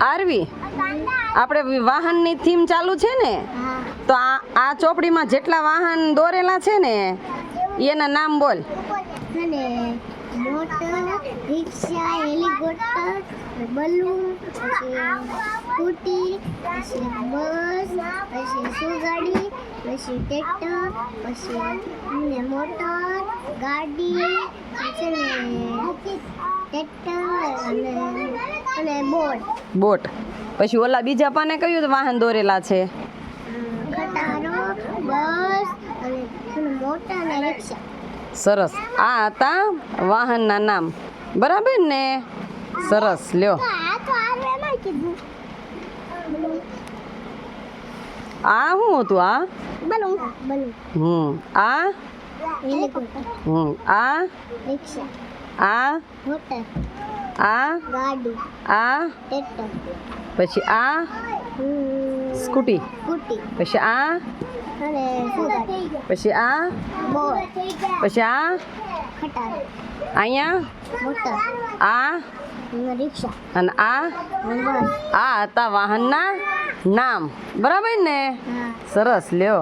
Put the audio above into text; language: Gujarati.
આરવી આપણે વાહનની થીમ ચાલુ છે ને, તો આ ચોપડીમાં જેટલા વાહન દોરેલા છે ને એના નામ બોલ. મોટર, રિક્ષા, હેલિકોપ્ટર, બલૂન, પછી સ્કૂટી, પછી બસ, પછી સુગાડી, પછી ટ્રેક્ટર, પછી મોટર, ગાડી, પછી ટ્રેક્ટર અને બોટ. પછી ઓલા બીજા પાને કયું વાહન દોરેલા છે? ખટારો, બસ અને મોટર અને રિક્ષા. સરસ. આ હતા વાહનના નામ, બરાબર ને? સરસ. લ્યો, આ શું હતું? આ આ આ રિક્ષા, આ મોટર, આ ગાડી, આ ટ્રેક્ટર, પછી આ સ્કૂટી, પછી આ અને સુગાડી, પછી આ બોટ, પછી આ ખટારો, અહીંયા મોટર, આ રિક્ષા અને આ બસ. હતા વાહનના નામ, બરાબર ને? હા. સરસ. લ્યો.